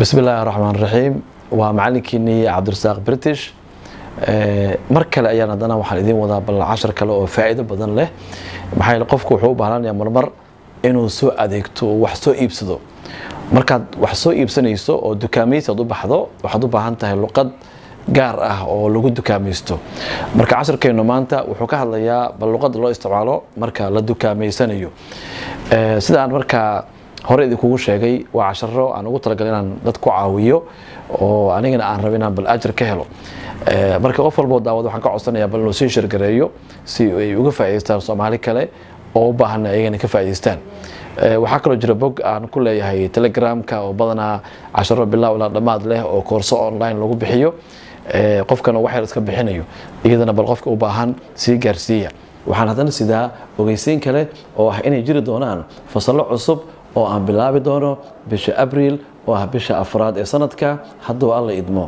بسم الله الرحمن الرحيم ومعلنكيني عبد الرزاق بريتش markale ayaan hadana waxaan idin wadaa bal 10 kale oo faa'iido badan leh maxay qofku wuxuu u baahan yahay marmar inuu soo adeegto wax soo iibsado markaad wax soo iibsanayso oo dukaamaysi u baxdo waxaad u baahan tahay luqad gaar ah oo lagu dukaamaysto marka 10keenu maanta wuxuu ka hadlayaa bal luqad loo isticmaalo marka la dukaameysanayo sidaan marka hore idinku sheegay waa 10 aan ugu talagalay inaan dad ku caawiyo oo anigana aan rabin inaan bal ajir ka helo marka qof walba daawad waxaan ka codsanayaa bal inuu sii shirgareeyo si ay uga faa'iideystaan Soomaali kale oo u baahan ayagana ka faa'iideystaan waxa kale jira bog aan ku leeyahay Telegram-ka oo badana 10 bilow ilaa dhamaad leh oo koorso online lagu bixiyo qofkana wax yar iska bixinayo iyadana bal qofka u baahan si gaarsiiya waxaan hadana sidaa ogeysiin kale oo ah inay jiri doonaan fasalo cusub oo aan bilaabi doono bisha Abriil oo ah bisha afraad ee sanadka hadduu alla idmo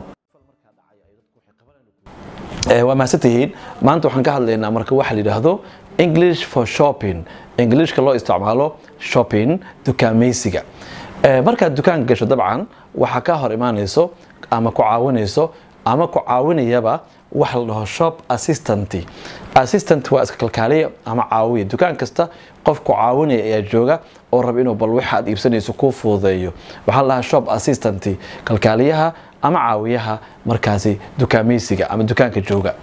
وما ستهين ما أنتوا حنقول لنا مركب واحد يدهدو English for shopping English كله استعماله shopping دكان ميسيجا مركب دكان قش طبعا وحكاه إيمانيسو أما كعاونيسو أما كعاوني يبا واحد له shop assistant هو أسكالكالية أما عاوي دكان كستا قف كعاوني يجوجا أو ربينه بالواحد يبسني سكوف وذيو وحلها shop assistant كالكاليها ama caawiyaha markaasi dukaameysiga ama dukaanka jooga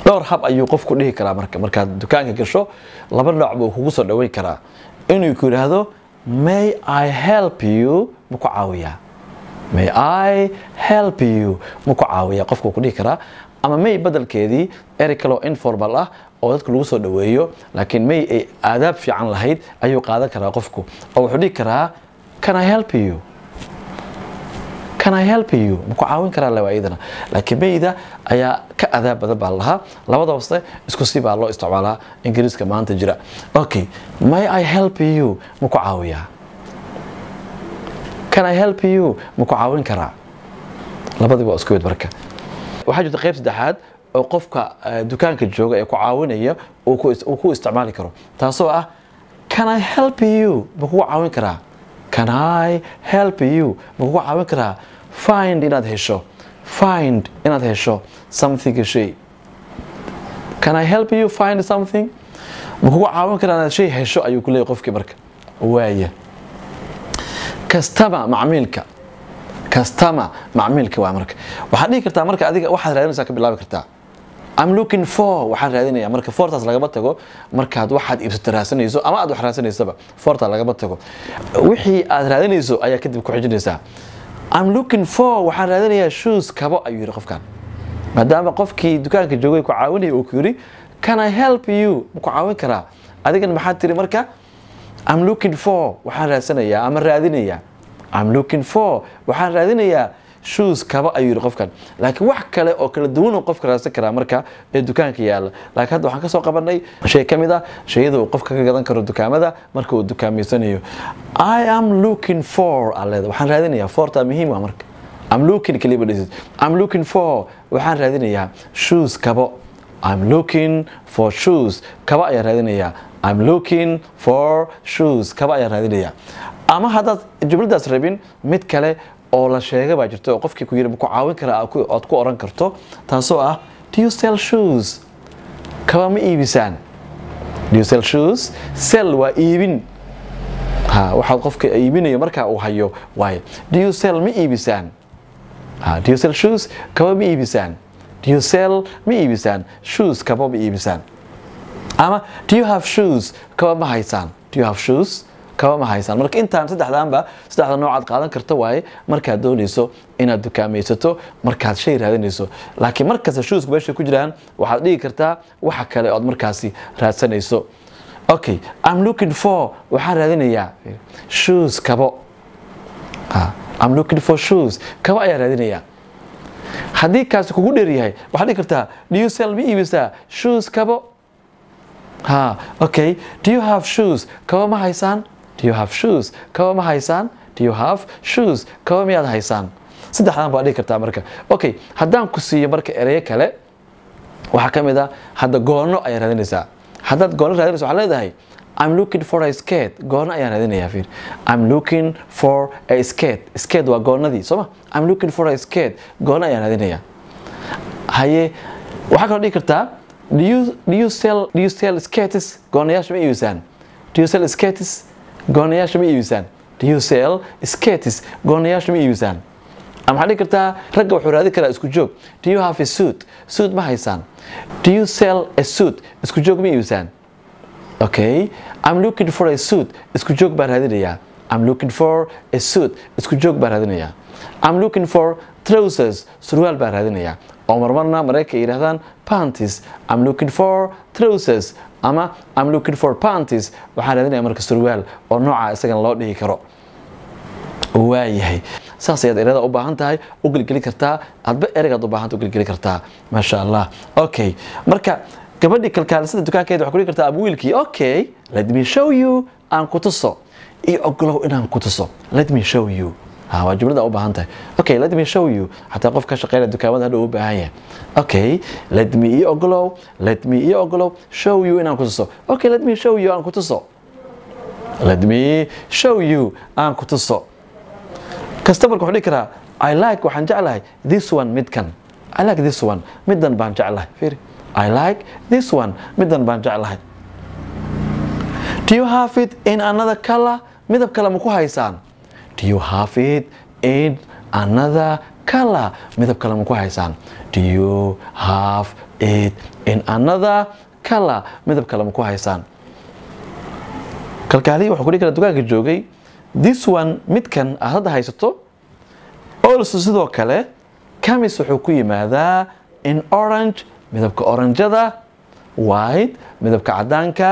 dhowr hab ayuu qofku dhihi karaa marka dukaanka gasho laba nooc buu kugu soo dhaweyn karaa inuu ku yiraahdo may I help you muku caawiya may I help you muku caawiya qofku ku dhihi karaa ama may badalkeedii erikalo informal ah oo dadku lagu soo dhaweeyo laakiin may ay aadaab fiican lahayd ayuu qaadan karaa qofku oo wuxuu dhihi karaa can I help you Can I help you? muku caawin karaa lawaayidana laakiin bayda ayaa ka adaab badan baa laha labada wasta isku si baa loo isticmaalaa Ingiriiska maanta jira okay may I help you muku caawiya Can I help you muku caawin karaa labadaba isku mid marka waxa jirta qayb saddexaad oo qofka dukaanka jooga ee ku caawinaya oo ku isticmaali karo taasoo ah Can I help you muku caawin karaa Can I help you? muku caawin karaa find inaad hesho something shay Can I help you find something? muku caawin karaa inaad shay hesho ayuu ku leeyahay qofkii marka waaya customer macmiilka waa marka waxaad dhihi kartaa marka adiga waxaad raadinaysaa ka bilaabi kartaa I'm looking for waxaan raadinayaa marka fortaas laga tago markaad waxaad iibsato raasanayso ama aad wax raasanaysaba forta laga tago wixii aad raadinayso ayaa kadib ku xijinaysaa I'm looking for waxaan raadinayaa shoes kabo ayuu yiri qofkan maadaama qofkii dukaanka joogay ku caawinay oo ku yiri Can I help you muku caawin karaa adigan maxaad tiri marka I'm looking for waxaan raasanayaa ama raadinayaa I'm looking for waxaan raadinayaa shoes kaba ayuu yiri qofkan laakiin wax kale oo kala duwan oo qofka raadsan kara marka ee dukaanka yaala laakiin hadda waxaan ka soo qabanay shay kamid ah shayada uu qofka ka gadan karo dukaamada marka uu dukaameysanayo I am looking for allada waxaan raadinayaa forta muhiim ah marka I'm looking for waxaan raadinayaa shoes kabo I'm looking for shoes kaba ayaan raadinayaa I'm looking for shoes kaba ayaan raadinayaa ama hadda jumladaas rabin mid kale oo la sheegay baa jirto oo qofkii ku yiri ku caawin kara aad ku oran karto taasoo ah do you sell shoes kaba ma iibisaan do you sell shoes sell waa iibin waxa qofka iibinayo marka uu hayo waay do you sell ma iibisaan do you sell shoes kaba ma iibisaan do you sell ma iibisaan shoes kaba ma iibisaan ama do you have shoes kaba ma haysaan do you have shoes kaba ma haysan marka intaan saddexda nooc qaadan karto waaye marka doonayso inaad dukaameysato markaad shay raadinayso laakiin markaas shoes meesha ku jiraan waxaad dhigi kartaa waxa kale oo markaasi raadsanayso okay I'm looking for waxaan raadinayaa shoes kabo I'm looking for shoes kaba ayaan raadinayaa haddii kaasi kugu dheer yahay waxaad dhigi kartaa do you sell me iibisa shoes kabo okay do you have shoes kaba ma haysan Do you have shoes? Kaba ma haysan? Do you have shoes? Kaba miyaad haysan? Saddexdan baa dhigi kartaa marka. Okay, haddaan ku siiyo marka ereyo kale waxa kamid ah hadda goono ay raadinaysaa. Haddaad goono raadinayso waxaad leedahay I'm looking for a skate goona ayaan raadinayaa fiir I'm looking for a skate waa goonadii soo ma I'm looking for a skate goona ayaan raadinayaa haye waxa kale dhigi kartaa do you sell skates goonayaasha ma iibisaan do you sell skates goonayaasha ma iibisaan do you sell skates goonayaasha ma iibisaan ama dhigi kartaa ragga wuxuu raadi karaa isku joog do you have a suit ma haysaan do you sell a suit isku joog ma iibisaan okay I'm looking for a suit isku joog baan raadinayaa I'm looking for a suit isku joog baan raadinayaa I'm looking for trousers surwaal baan raadinayaa oo marmarna mareyka yiraahdaan panties I'm looking for trousers ama I'm looking for panties waxaan raadinayaa marka surwaal oo nooca isagan loo dhigi karo waayahay saas ayaad ereyada u baahan tahay u gelgeli kartaa adba ereygaad u baahan tahay u gelgeli kartaa masha Allah okay marka gabadhii kalkaalisada dukaankeeda waxa ku dhigi kartaa abwiilkii okay let me show you aan ku tuso iyo ogolow inaan ku tuso let me show you waa jumlada u baahan tahay okay let me show you hatta qof ka shaqeynaya dukaamada hadda u baahan yahay okay let me ogolow show you inaan ku tuso okay let me show you aan ku tuso let me show you aan ku tuso customer-ku wuxuu dhigi karaa I like waxaan jeclahay this one midkan I like this one midan baan jeclahay fiiri I like this one midan baan jeclahay do you have it in another color midab kale ma ku haysaan do you have it in another color midab kale ma ku haysaan do you have it in another color midab kale ma ku haysaan kalkaaliye wuxuu ku dhigi karaa dukaanka joogay this one midkan aad hadda haysato also sidoo kale kamis wuxuu ku yimaadaa in orange midabka oranjada white midabka cadaanka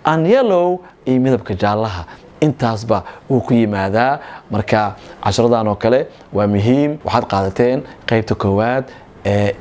and yellow iyo midabka jaalaha intaasba uu ku yimaadaa marka casharadan oo kale waa muhiim waxaad qaadateen qaybta koowaad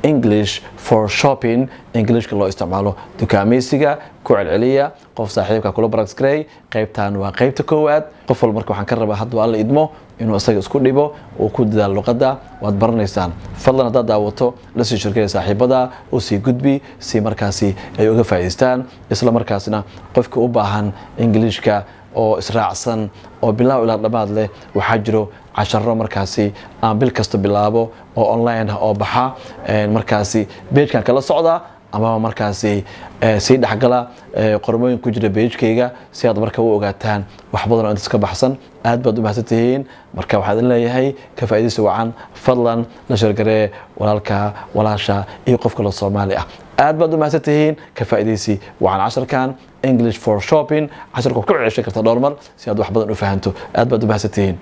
English for shopping Englishka loo isticmaalo dukaameysiga ku celceliya qof saaxiibka kula baragskray qaybtan waa qaybta koowaad qof walba marka waxaan ka rabaa hadda alla idmo inuu asaga isku dhibo oo ku dadaalo luqadda waad baranaysaan fadlan hadda daawato la sii shirkay saaxiibada oo sii gudbi si markaasi ay uga faa'iideystaan isla markaasina qofka u baahan Englishka oo israacsan oo bilaaw ilaa dhamaad leh waxa jiro casharo markaasi aan bil kasta bilaabo oo online ah oo baxa markaasi page-kan kala socda ama markaasi si dhaxgala qormooyin ku jira page-kayga si aad markaa u ogaataan wax badan oo iska baxsan aad baad u mahadsantihiin marka waxaan leeyahay ka faa'iideysi wacan fadlan la shirgaree walaalka walaasha iyo qofka la Soomaali ah aad baad u mahadsantihiin ka faa'iideysi wacan casharkan English for shopping casharku ku ceshan kartaa dhowr mar si aad wax badan u fahanto aad baad u mahadsantihiin